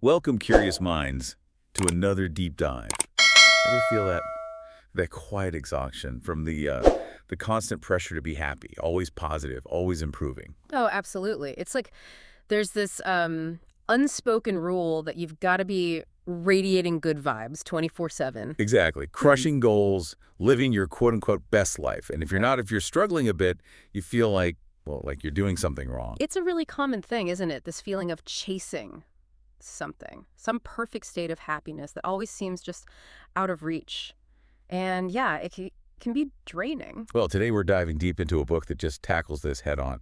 Welcome, curious minds, to another deep dive. Ever feel that quiet exhaustion from the constant pressure to be happy, always positive, always improving? Oh, absolutely. It's like there's this unspoken rule that you've got to be radiating good vibes 24/7. Exactly. Crushing goals, living your quote-unquote best life. And Right. if you're struggling a bit, you feel like, well, like you're doing something wrong. It's a really common thing, isn't it? This feeling of chasing something, some perfect state of happiness that always seems just out of reach. And yeah, can be draining. Well, today we're diving deep into a book that just tackles this head on.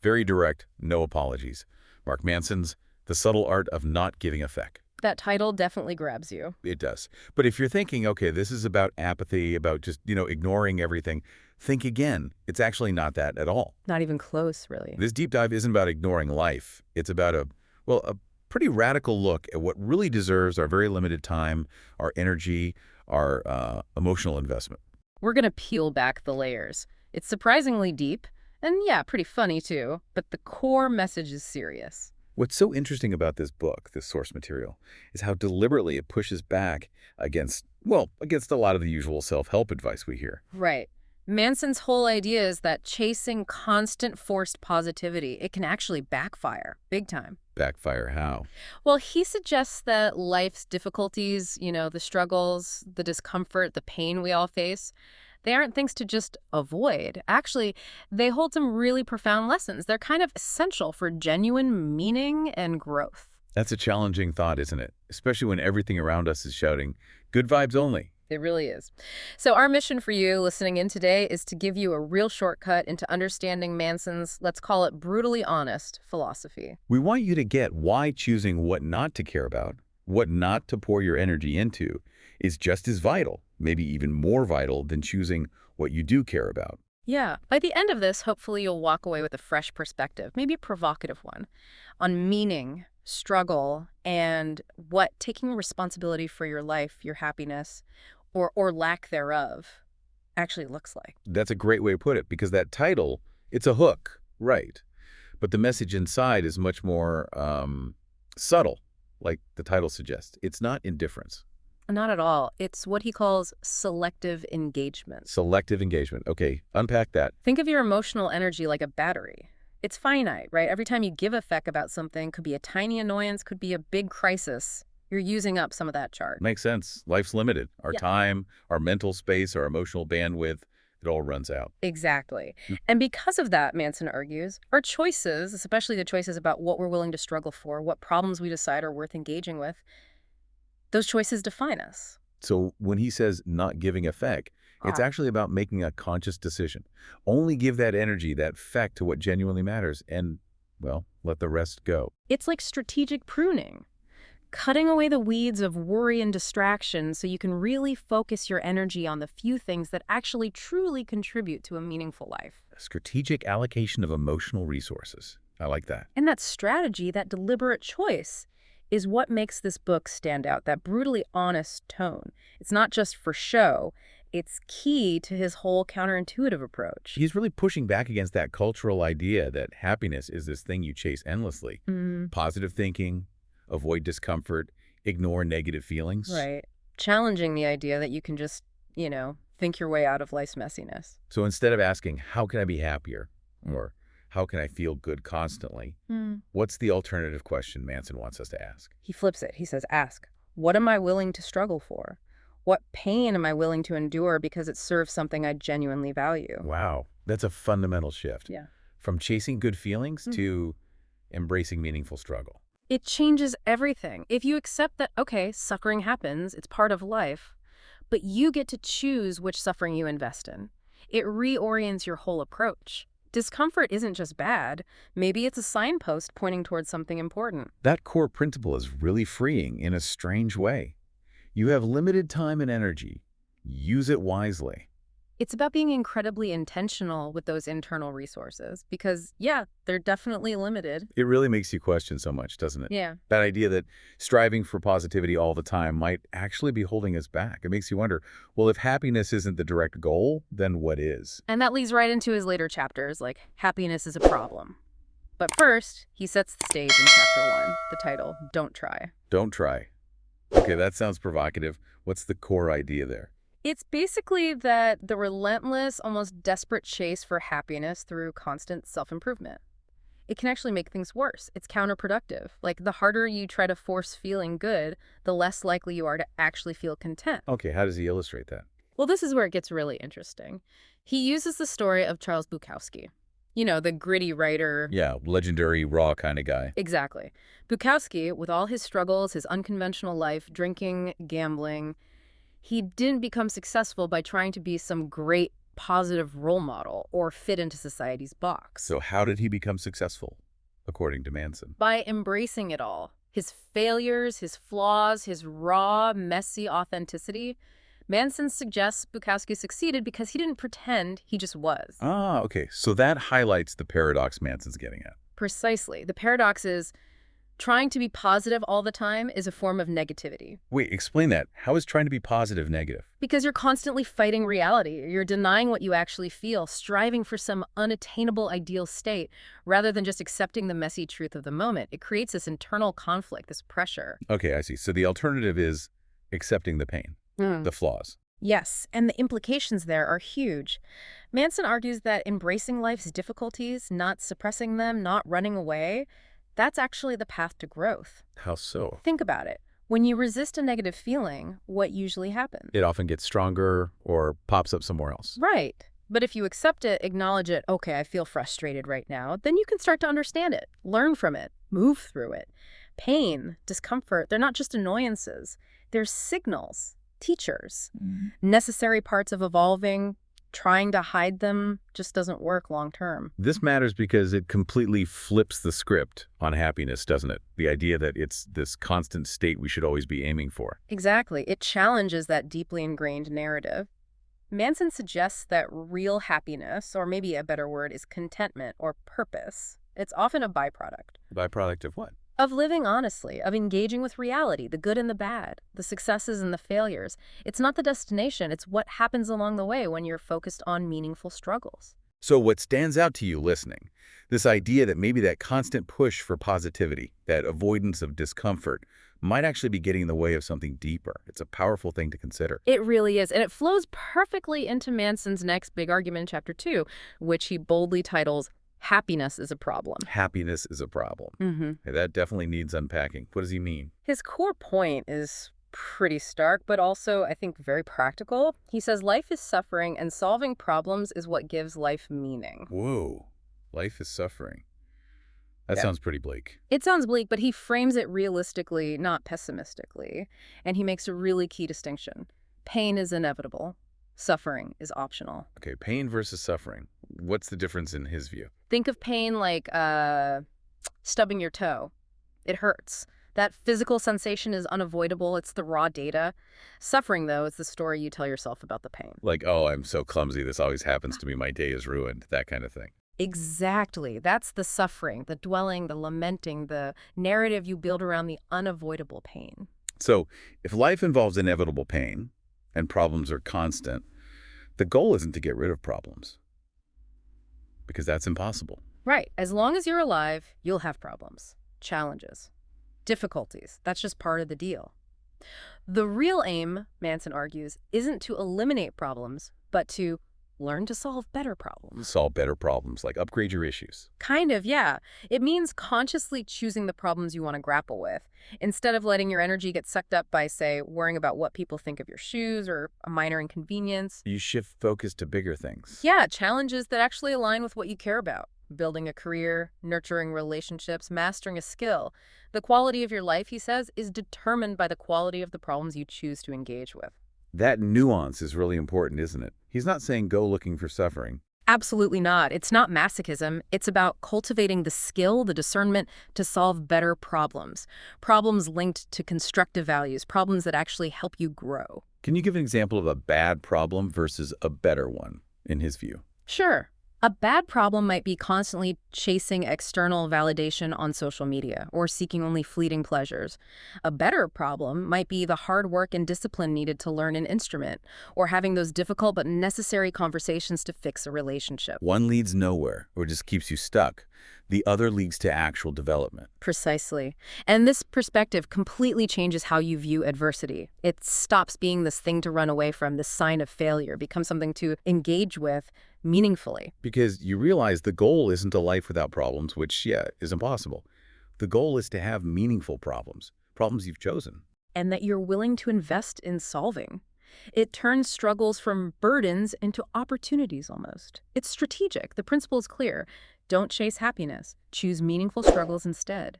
Very direct, no apologies. Mark Manson's The Subtle Art of Not Giving a Feck. That title definitely grabs you. It does. But if you're thinking, okay, this is about apathy, about just, ignoring everything, think again. It's actually not that at all. Not even close, really. This deep dive isn't about ignoring life. It's about a pretty radical look at what really deserves our very limited time, our energy, our emotional investment. We're going to peel back the layers. It's surprisingly deep, and yeah, pretty funny too, but the core message is serious. What's so interesting about this book, this source material, is how deliberately it pushes back against a lot of the usual self-help advice we hear. Right. Manson's whole idea is that chasing constant forced positivity, it can actually backfire big time. Backfire how? Well, he suggests that life's difficulties, the struggles, the discomfort, the pain we all face, they aren't things to just avoid. Actually, they hold some really profound lessons. They're kind of essential for genuine meaning and growth. That's a challenging thought, isn't it? Especially when everything around us is shouting, good vibes only. It really is. So our mission for you listening in today is to give you a real shortcut into understanding Manson's, let's call it brutally honest, philosophy. We want you to get why choosing what not to care about, what not to pour your energy into, is just as vital, maybe even more vital than choosing what you do care about. Yeah, by the end of this, hopefully you'll walk away with a fresh perspective, maybe a provocative one, on meaning, struggle, and what taking responsibility for your life, your happiness, or lack thereof actually looks like. That's a great way to put it, because that title, it's a hook, right? But the message inside is much more subtle, like the title suggests. It's not indifference. Not at all. It's what he calls selective engagement. Selective engagement. Okay, unpack that. Think of your emotional energy like a battery. It's finite, right? Every time you give a feck about something, could be a tiny annoyance, could be a big crisis. You're using up some of that charge. Makes sense. Life's limited. Our Yeah. time, our mental space, our emotional bandwidth, it all runs out. Exactly. Mm. And because of that, Manson argues, our choices, especially the choices about what we're willing to struggle for, what problems we decide are worth engaging with, those choices define us. So when he says not giving a feck, it's Ah. actually about making a conscious decision. Only give that energy, that feck to what genuinely matters and, well, let the rest go. It's like strategic pruning, cutting away the weeds of worry and distraction so you can really focus your energy on the few things that actually truly contribute to a meaningful life. A strategic allocation of emotional resources. I like that. And that strategy, that deliberate choice, is what makes this book stand out, that brutally honest tone. It's not just for show, it's key to his whole counterintuitive approach. He's really pushing back against that cultural idea that happiness is this thing you chase endlessly. Mm, Positive thinking, avoid discomfort, ignore negative feelings. right. Challenging the idea that you can just, think your way out of life's messiness. So instead of asking, how can I be happier? Or how can I feel good constantly? What's the alternative question Manson wants us to ask? He flips it. He says, ask, what am I willing to struggle for? What pain am I willing to endure because it serves something I genuinely value? Wow, that's a fundamental shift. Yeah. From chasing good feelings Mhm. to embracing meaningful struggle. It changes everything. If you accept that, okay, suffering happens, it's part of life, but you get to choose which suffering you invest in. It reorients your whole approach. Discomfort isn't just bad. Maybe it's a signpost pointing towards something important. That core principle is really freeing in a strange way. You have limited time and energy. Use it wisely. It's about being incredibly intentional with those internal resources because, yeah, they're definitely limited. It really makes you question so much, doesn't it? Yeah. That idea that striving for positivity all the time might actually be holding us back. It makes you wonder, well, if happiness isn't the direct goal, then what is? And that leads right into his later chapters, like happiness is a problem. But first, he sets the stage in Chapter 1, the title, Don't Try. Don't try. Okay, that sounds provocative. What's the core idea there? It's basically that the relentless, almost desperate chase for happiness through constant self-improvement. It can actually make things worse. It's counterproductive. Like, the harder you try to force feeling good, the less likely you are to actually feel content. Okay, how does he illustrate that? Well, this is where it gets really interesting. He uses the story of Charles Bukowski. You know, the gritty writer. Yeah, legendary, raw kind of guy. Exactly. Bukowski, with all his struggles, his unconventional life, drinking, gambling, he didn't become successful by trying to be some great positive role model or fit into society's box. So how did he become successful, according to Manson? By embracing it all, his failures, his flaws, his raw, messy authenticity, Manson suggests Bukowski succeeded because he didn't pretend, he just was. Ah, okay. So that highlights the paradox Manson's getting at. Precisely. The paradox is trying to be positive all the time is a form of negativity. Wait, explain that. How is trying to be positive negative? Because you're constantly fighting reality. You're denying what you actually feel, striving for some unattainable ideal state, rather than just accepting the messy truth of the moment. It creates this internal conflict, this pressure. Okay, I see. So the alternative is accepting the pain, the flaws. Yes, and the implications there are huge. Manson argues that embracing life's difficulties, not suppressing them, not running away, that's actually the path to growth. How so? Think about it. When you resist a negative feeling, what usually happens? It often gets stronger or pops up somewhere else. Right. But if you accept it, acknowledge it, okay, I feel frustrated right now, then you can start to understand it, learn from it, move through it. Pain, discomfort, they're not just annoyances. They're signals, teachers, necessary parts of evolving. Trying to hide them just doesn't work long term. This matters because it completely flips the script on happiness, doesn't it? The idea that it's this constant state we should always be aiming for. Exactly. It challenges that deeply ingrained narrative. Manson suggests that real happiness, or maybe a better word, is contentment or purpose. It's often a byproduct. Byproduct of what? Of living honestly, of engaging with reality, the good and the bad, the successes and the failures. It's not the destination, it's what happens along the way when you're focused on meaningful struggles. So what stands out to you listening? This idea that maybe that constant push for positivity, that avoidance of discomfort, might actually be getting in the way of something deeper. It's a powerful thing to consider. It really is, and it flows perfectly into Manson's next big argument in Chapter 2, which he boldly titles, Happiness is a Problem. Happiness is a problem. Hey, that definitely needs unpacking. What does he mean? His core point is pretty stark, but also, I think, very practical. He says life is suffering, and solving problems is what gives life meaning. Whoa, life is suffering. That sounds pretty bleak. It sounds bleak, but he frames it realistically, not pessimistically. And he makes a really key distinction. Pain is inevitable. Suffering is optional. Okay, pain versus suffering. What's the difference in his view? Think of pain like stubbing your toe. It hurts. That physical sensation is unavoidable. It's the raw data. Suffering, though, is the story you tell yourself about the pain. Like, oh, I'm so clumsy. This always happens to me. My day is ruined. That kind of thing. Exactly. That's the suffering, the dwelling, the lamenting, the narrative you build around the unavoidable pain. So if life involves inevitable pain and problems are constant, the goal isn't to get rid of problems, because that's impossible. Right. As long as you're alive, you'll have problems, challenges, difficulties. That's just part of the deal. The real aim, Manson argues, isn't to eliminate problems, but to learn to solve better problems. Solve better problems, like upgrade your issues. Kind of, yeah. It means consciously choosing the problems you want to grapple with, instead of letting your energy get sucked up by, say, worrying about what people think of your shoes or a minor inconvenience. You shift focus to bigger things. Yeah, challenges that actually align with what you care about. Building a career, nurturing relationships, mastering a skill. The quality of your life, he says, is determined by the quality of the problems you choose to engage with. That nuance is really important, isn't it? He's not saying go looking for suffering. Absolutely not. It's not masochism. It's about cultivating the skill, the discernment to solve better problems. Problems linked to constructive values, problems that actually help you grow. Can you give an example of a bad problem versus a better one, in his view? Sure. A bad problem might be constantly chasing external validation on social media or seeking only fleeting pleasures. A better problem might be the hard work and discipline needed to learn an instrument or having those difficult but necessary conversations to fix a relationship. One leads nowhere or just keeps you stuck. The other leads to actual development. Precisely. And this perspective completely changes how you view adversity. It stops being this thing to run away from, this sign of failure, becomes something to engage with meaningfully. Because you realize the goal isn't a life without problems, which, yeah, is impossible. The goal is to have meaningful problems, problems you've chosen. And that you're willing to invest in solving. It turns struggles from burdens into opportunities almost. It's strategic. The principle is clear. Don't chase happiness. Choose meaningful struggles instead.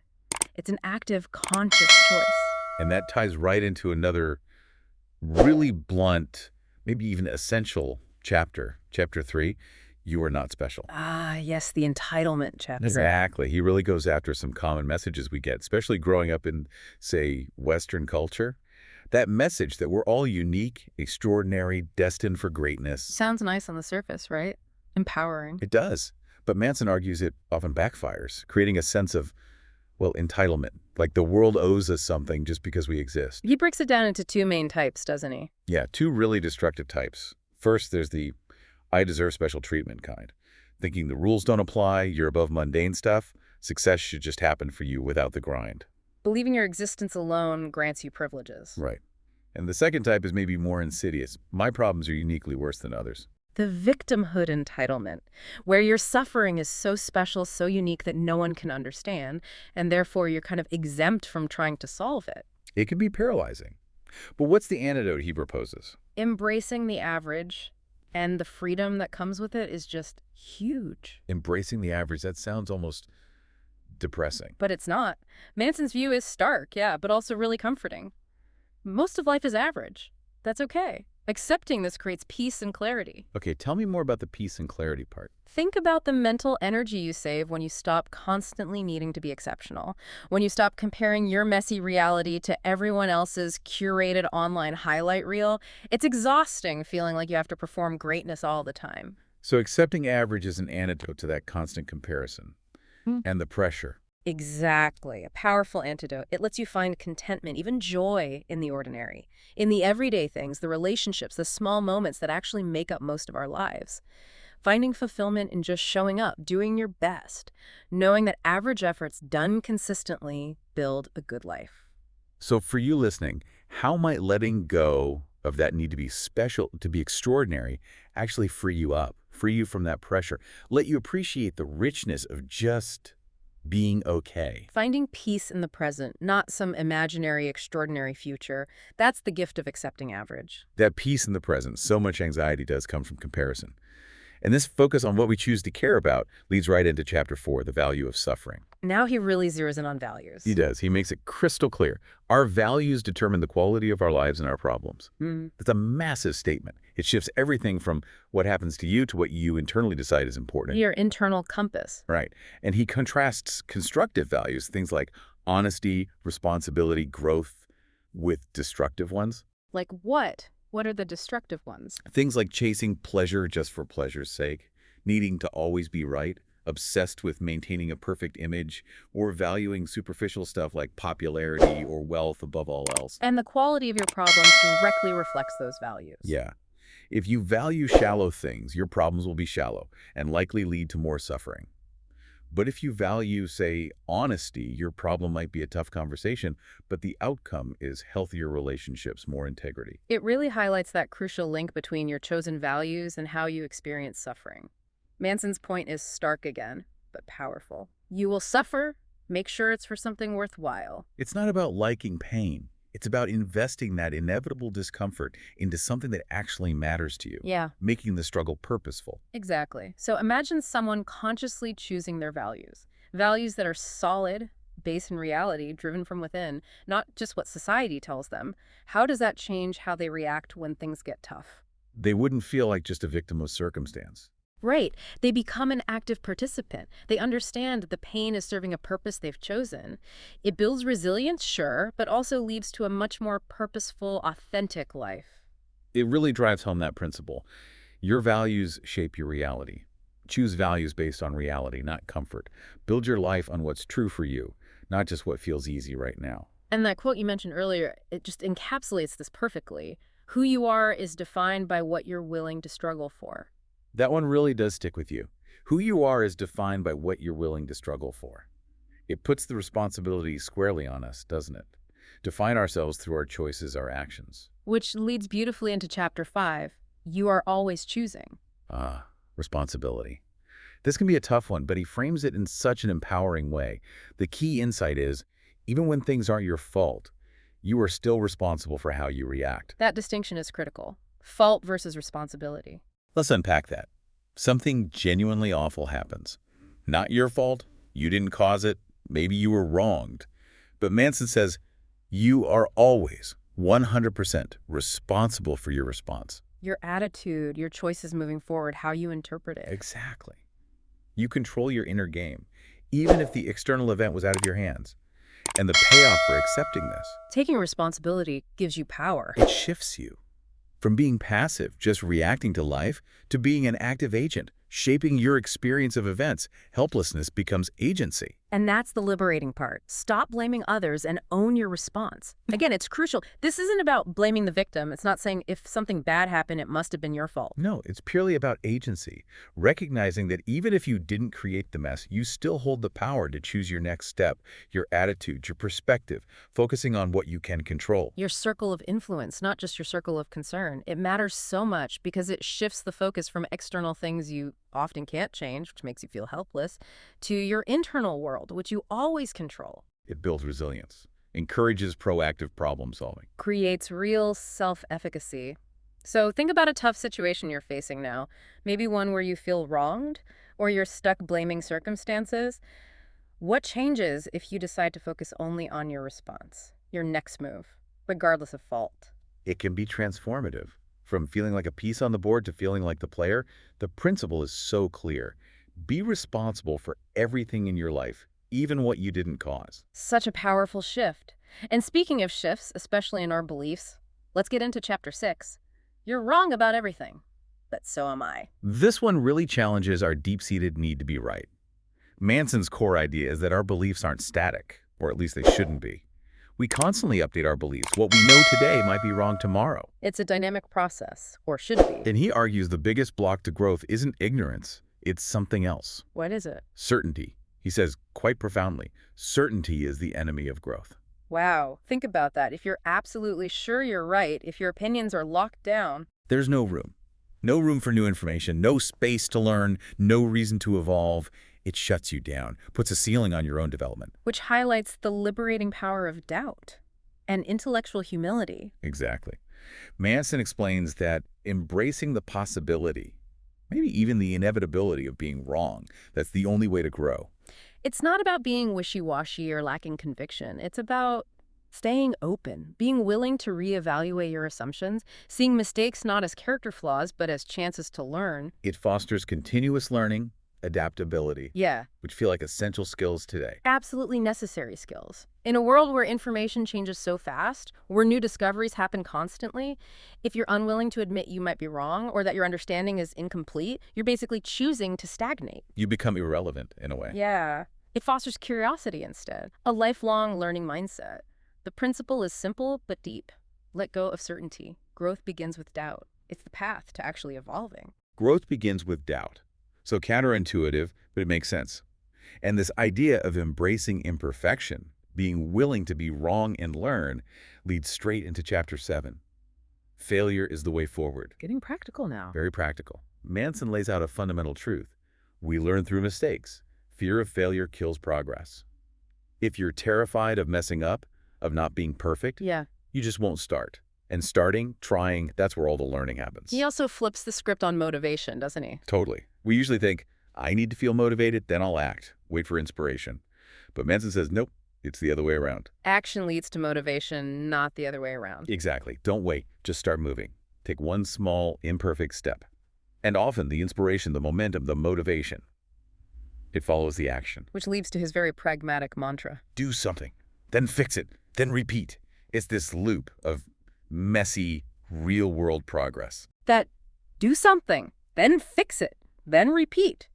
It's an active, conscious choice. And that ties right into another really blunt, maybe even essential chapter, chapter 3, You Are Not Special. Ah, yes, the entitlement chapter. Exactly. He really goes after some common messages we get, especially growing up in, say, Western culture. That message that we're all unique, extraordinary, destined for greatness. Sounds nice on the surface, right? Empowering. It does. But Manson argues it often backfires, creating a sense of, well, entitlement, like the world owes us something just because we exist. He breaks it down into two main types, doesn't he? Yeah, two really destructive types. First, there's the I deserve special treatment kind, thinking the rules don't apply, you're above mundane stuff, success should just happen for you without the grind. Believing your existence alone grants you privileges. Right. And the second type is maybe more insidious. My problems are uniquely worse than others. The victimhood entitlement, where your suffering is so special, so unique that no one can understand, and therefore you're kind of exempt from trying to solve it. It can be paralyzing. But what's the antidote he proposes? Embracing the average and the freedom that comes with it is just huge. Embracing the average, that sounds almost depressing. But it's not. Manson's view is stark, yeah, but also really comforting. Most of life is average. That's okay. Accepting this creates peace and clarity. Okay, tell me more about the peace and clarity part. Think about the mental energy you save when you stop constantly needing to be exceptional, when you stop comparing your messy reality to everyone else's curated online highlight reel. It's exhausting feeling like you have to perform greatness all the time. So accepting average is an antidote to that constant comparison and the pressure. Exactly. A powerful antidote. It lets you find contentment, even joy in the ordinary, in the everyday things, the relationships, the small moments that actually make up most of our lives. Finding fulfillment in just showing up, doing your best, knowing that average efforts done consistently build a good life. So for you listening, how might letting go of that need to be special, to be extraordinary, actually free you up, free you from that pressure, let you appreciate the richness of just being okay? Finding peace in the present, not some imaginary, extraordinary future, that's the gift of accepting average. That peace in the present, so much anxiety does come from comparison. And this focus on what we choose to care about leads right into chapter 4, the value of suffering. Now he really zeroes in on values. He does. He makes it crystal clear. Our values determine the quality of our lives and our problems. That's a massive statement. It shifts everything from what happens to you to what you internally decide is important. Your internal compass. Right. And he contrasts constructive values, things like honesty, responsibility, growth, with destructive ones. Like what? What are the destructive ones? Things like chasing pleasure just for pleasure's sake, needing to always be right, obsessed with maintaining a perfect image, or valuing superficial stuff like popularity or wealth above all else. And the quality of your problems directly reflects those values. Yeah. If you value shallow things, your problems will be shallow and likely lead to more suffering. But if you value, say, honesty, your problem might be a tough conversation, but the outcome is healthier relationships, more integrity. It really highlights that crucial link between your chosen values and how you experience suffering. Manson's point is stark again, but powerful. You will suffer. Make sure it's for something worthwhile. It's not about liking pain. It's about investing that inevitable discomfort into something that actually matters to you. Yeah, Making the struggle purposeful. exactly. So imagine someone consciously choosing their values. Values that are solid, based in reality, driven from within, not just what society tells them. How does that change how they react when things get tough? They wouldn't feel like just a victim of circumstance. Right. They become an active participant. They understand the pain is serving a purpose they've chosen. It builds resilience, sure, but also leads to a much more purposeful, authentic life. It really drives home that principle. Your values shape your reality. Choose values based on reality, not comfort. Build your life on what's true for you, not just what feels easy right now. And that quote you mentioned earlier, it just encapsulates this perfectly. Who you are is defined by what you're willing to struggle for. That one really does stick with you. Who you are is defined by what you're willing to struggle for. It puts the responsibility squarely on us, doesn't it? Define ourselves through our choices, our actions. Which leads beautifully into chapter 5. You are always choosing. Ah, responsibility. This can be a tough one, but he frames it in such an empowering way. The key insight is, even when things aren't your fault, you are still responsible for how you react. That distinction is critical. Fault versus responsibility. Let's unpack that. Something genuinely awful happens. Not your fault. You didn't cause it. Maybe you were wronged. But Manson says, you are always 100% responsible for your response. Your attitude, your choices moving forward, how you interpret it. Exactly. You control your inner game, even if the external event was out of your hands. And the payoff for accepting this, Taking responsibility gives you power. it shifts you from being passive, just reacting to life, to being an active agent, shaping your experience of events. Helplessness becomes agency. And that's the liberating part. Stop blaming others and own your response. Again, it's crucial. This isn't about blaming the victim. It's not saying if something bad happened, it must have been your fault. No, it's purely about agency, recognizing that even if you didn't create the mess, you still hold the power to choose your next step, your attitude, your perspective, focusing on what you can control. Your circle of influence, not just your circle of concern. It matters so much because it shifts the focus from external things you often can't change, which makes you feel helpless, to your internal world, which you always control. It builds resilience, encourages proactive problem solving. Creates real self-efficacy. So think about a tough situation you're facing now, maybe one where you feel wronged or you're stuck blaming circumstances. What changes if you decide to focus only on your response, your next move, regardless of fault? It can be transformative. From feeling like a piece on the board to feeling like the player, the principle is so clear. Be responsible for everything in your life, even what you didn't cause. Such a powerful shift. And speaking of shifts, especially in our beliefs, let's get into chapter 6. You're wrong about everything, but so am I. This one really challenges our deep-seated need to be right. Manson's core idea is that our beliefs aren't static, or at least they shouldn't be. We constantly update our beliefs. What we know today might be wrong tomorrow. It's a dynamic process, or should be. And he argues the biggest block to growth isn't ignorance, it's something else. What is it? Certainty. He says quite profoundly, certainty is the enemy of growth. Wow, think about that. If you're absolutely sure you're right, if your opinions are locked down, There's no room. No room for new information, no space to learn, no reason to evolve. It shuts you down, puts a ceiling on your own development. which highlights the liberating power of doubt and intellectual humility. Exactly. Manson explains that embracing the possibility, maybe even the inevitability of being wrong, that's the only way to grow. It's not about being wishy-washy or lacking conviction. It's about staying open, being willing to reevaluate your assumptions, seeing mistakes not as character flaws, but as chances to learn. It fosters continuous learning, adaptability, Yeah, which feel like essential skills today. absolutely necessary skills. In a world where information changes so fast, where new discoveries happen constantly, if you're unwilling to admit you might be wrong or that your understanding is incomplete, you're basically choosing to stagnate. You become irrelevant in a way. Yeah. It fosters curiosity instead, a lifelong learning mindset. The principle is simple but deep. Let go of certainty. Growth begins with doubt. It's the path to actually evolving. Growth begins with doubt. So counterintuitive, but it makes sense. And this idea of embracing imperfection, being willing to be wrong and learn, leads straight into chapter 7. Failure is the way forward. Getting practical now. Very practical. Manson lays out a fundamental truth. We learn through mistakes. Fear of failure kills progress. If you're terrified of messing up, of not being perfect, Yeah. you just won't start. And starting, trying, that's where all the learning happens. He also flips the script on motivation, doesn't he? Totally. We usually think, I need to feel motivated, then I'll act. Wait for inspiration. But Manson says, nope, it's the other way around. Action leads to motivation, not the other way around. Exactly. Don't wait. Just start moving. Take one small, imperfect step. And often the inspiration, the momentum, the motivation, it follows the action. Which leads to his very pragmatic mantra. Do something, then fix it, then repeat. It's this loop of messy, real-world progress. That do something, then fix it, then repeat.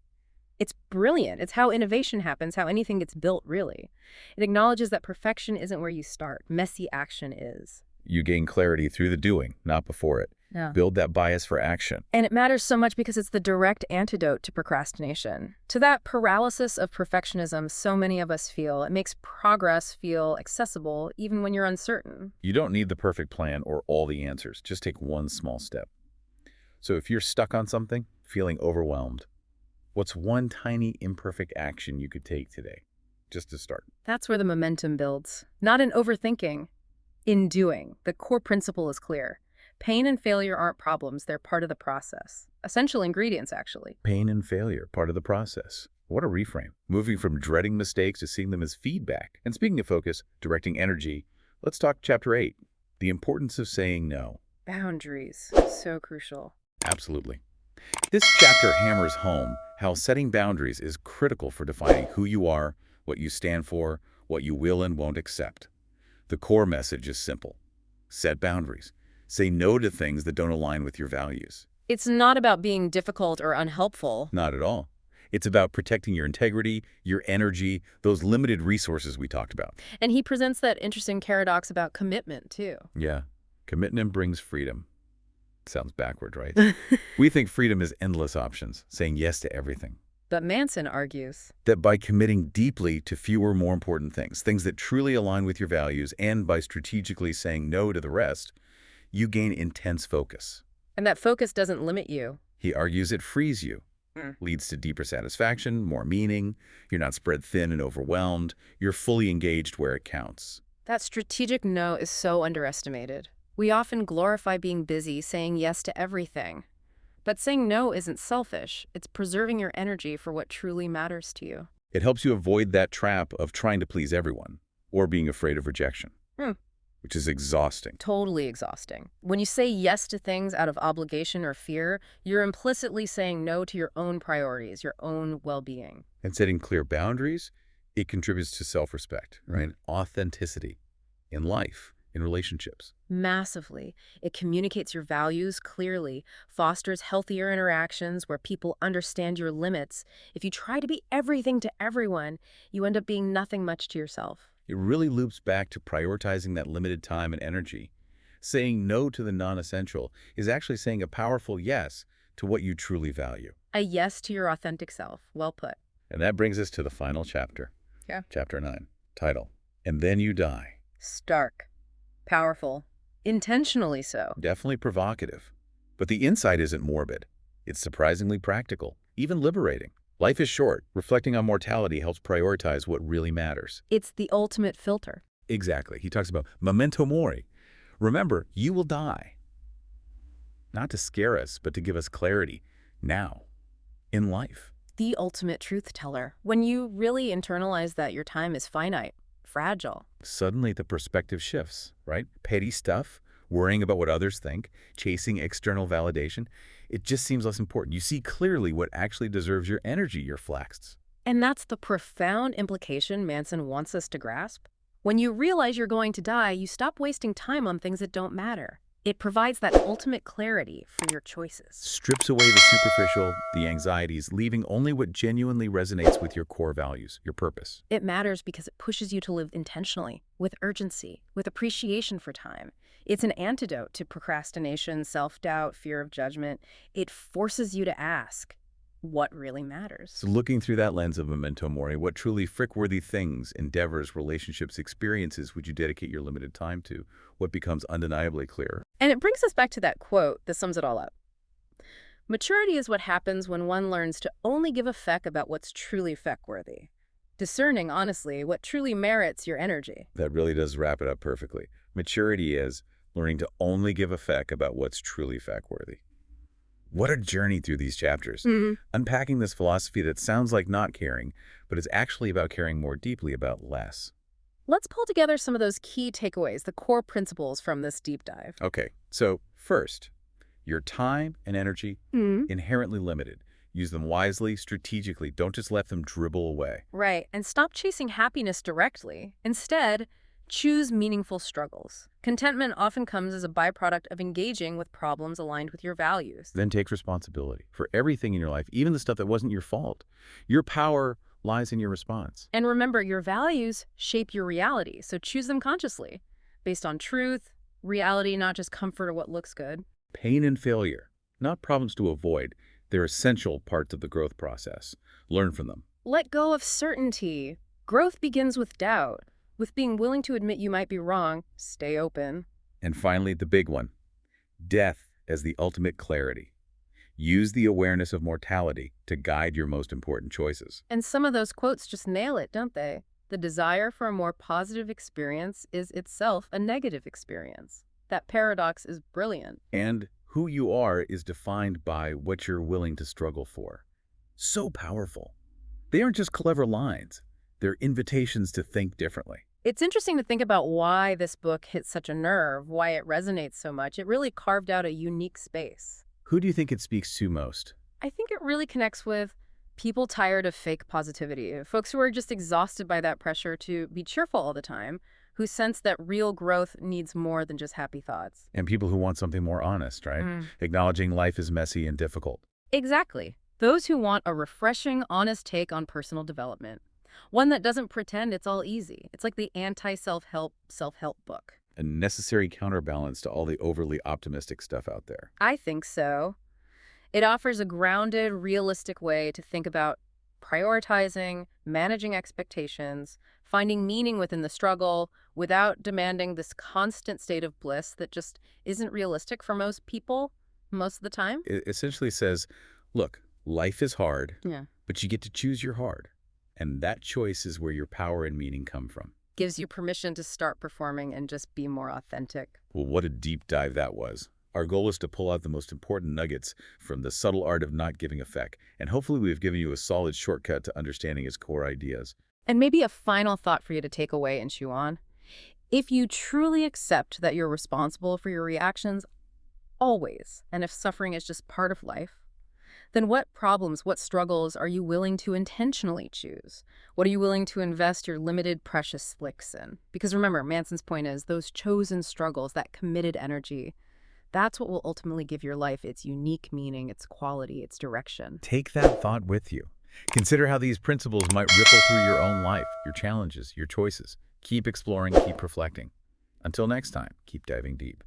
It's brilliant. It's how innovation happens, how anything gets built, really. It acknowledges that perfection isn't where you start. Messy action is. You gain clarity through the doing, not before it. Yeah. build that bias for action. And it matters so much because it's the direct antidote to procrastination. To that paralysis of perfectionism so many of us feel, it makes progress feel accessible even when you're uncertain. You don't need the perfect plan or all the answers. Just take one small step. So if you're stuck on something, feeling overwhelmed, what's one tiny imperfect action you could take today, just to start? That's where the momentum builds. Not in overthinking, in doing. The core principle is clear. Pain and failure aren't problems, they're part of the process. Essential ingredients, actually. Pain and failure, part of the process. What a reframe. Moving from dreading mistakes to seeing them as feedback. And speaking of focus, directing energy, let's talk Chapter 8, the importance of saying no. Boundaries. So crucial. Absolutely. This chapter hammers home how setting boundaries is critical for defining who you are, what you stand for, what you will and won't accept. The core message is simple. Set boundaries. Say no to things that don't align with your values. It's not about being difficult or unhelpful. Not at all. It's about protecting your integrity, your energy, those limited resources we talked about. And he presents that interesting paradox about commitment, too. Yeah. Commitment brings freedom. Sounds backward, right? We think freedom is endless options, saying yes to everything. But Manson argues That by committing deeply to fewer, more important things, things that truly align with your values, and by strategically saying no to the rest, you gain intense focus. and that focus doesn't limit you. He argues it frees you, leads to deeper satisfaction, more meaning. You're not spread thin and overwhelmed. You're fully engaged where it counts. That strategic no is so underestimated. We often glorify being busy, saying yes to everything. But saying no isn't selfish. It's preserving your energy for what truly matters to you. It helps you avoid that trap of trying to please everyone or being afraid of rejection, which is exhausting. Totally exhausting. When you say yes to things out of obligation or fear, you're implicitly saying no to your own priorities, your own well-being. And setting clear boundaries, it contributes to self-respect, right? Authenticity in life, in relationships. Massively. It communicates your values clearly, fosters healthier interactions where people understand your limits. If you try to be everything to everyone, you end up being nothing much to yourself. It really loops back to prioritizing that limited time and energy. Saying no to the non-essential is actually saying a powerful yes to what you truly value. A yes to your authentic self. Well put. And that brings us to the final chapter. Yeah. Chapter 9. Title, And Then You Die. Stark. Powerful. Intentionally so. Definitely provocative. But the insight isn't morbid. It's surprisingly practical, even liberating. Life is short. Reflecting on mortality helps prioritize what really matters. It's the ultimate filter. Exactly. He talks about memento mori. Remember, you will die. Not to scare us, but to give us clarity now, in life. The ultimate truth teller. When you really internalize that your time is finite, fragile. Suddenly the perspective shifts, right? Petty stuff, worrying about what others think, chasing external validation, it just seems less important. You see clearly what actually deserves your energy, your flaxes. And that's the profound implication Manson wants us to grasp. When you realize you're going to die, you stop wasting time on things that don't matter. It provides that ultimate clarity for your choices. Strips away the superficial, the anxieties, leaving only what genuinely resonates with your core values, your purpose. It matters because it pushes you to live intentionally, with urgency, with appreciation for time. It's an antidote to procrastination, self-doubt, fear of judgment. It forces you to ask, what really matters? So looking through that lens of memento mori, what truly frick-worthy things, endeavors, relationships, experiences would you dedicate your limited time to? What becomes undeniably clear? And it brings us back to that quote that sums it all up. Maturity is what happens when one learns to only give a feck about what's truly feck-worthy. Discerning, honestly, what truly merits your energy. That really does wrap it up perfectly. Maturity is learning to only give a feck about what's truly feck-worthy. What a journey through these chapters. Unpacking this philosophy that sounds like not caring, but is actually about caring more deeply about less. Let's pull together some of those key takeaways, the core principles from this deep dive. Okay, so first, your time and energy, inherently limited. Use them wisely, strategically. Don't just let them dribble away. Right, and stop chasing happiness directly. Instead, choose meaningful struggles. Contentment often comes as a byproduct of engaging with problems aligned with your values. Then take responsibility for everything in your life, even the stuff that wasn't your fault. Your power lies in your response. And remember, your values shape your reality, so choose them consciously, based on truth, reality, not just comfort or what looks good. Pain and failure, not problems to avoid. They're essential parts of the growth process. Learn from them. Let go of certainty. Growth begins with doubt, with being willing to admit you might be wrong. Stay open. And finally, the big one, death as the ultimate clarity. Use the awareness of mortality to guide your most important choices. And some of those quotes just nail it, don't they? The desire for a more positive experience is itself a negative experience. That paradox is brilliant. And who you are is defined by what you're willing to struggle for. So powerful. They aren't just clever lines. They're invitations to think differently. It's interesting to think about why this book hit such a nerve, why it resonates so much. It really carved out a unique space. Who do you think it speaks to most? I think it really connects with people tired of fake positivity, folks who are just exhausted by that pressure to be cheerful all the time, who sense that real growth needs more than just happy thoughts. And people who want something more honest, right? Acknowledging life is messy and difficult. Exactly. Those who want a refreshing, honest take on personal development. One that doesn't pretend it's all easy. It's like the anti-self-help book. A necessary counterbalance to all the overly optimistic stuff out there. I think so. It offers a grounded, realistic way to think about prioritizing, managing expectations, finding meaning within the struggle without demanding this constant state of bliss that just isn't realistic for most people most of the time. It essentially says, look, life is hard, Yeah. but you get to choose your hard. And that choice is where your power and meaning come from. Gives you permission to start performing and just be more authentic. Well, what a deep dive that was. Our goal is to pull out the most important nuggets from the subtle art of not giving a feck, and hopefully we've given you a solid shortcut to understanding its core ideas. And maybe a final thought for you to take away and chew on. If you truly accept that you're responsible for your reactions, always, and if suffering is just part of life, then what problems, what struggles are you willing to intentionally choose? What are you willing to invest your limited, precious flicks in? Because remember, Manson's point is those chosen struggles, that committed energy, that's what will ultimately give your life its unique meaning, its quality, its direction. Take that thought with you. Consider how these principles might ripple through your own life, your challenges, your choices. Keep exploring, keep reflecting. Until next time, keep diving deep.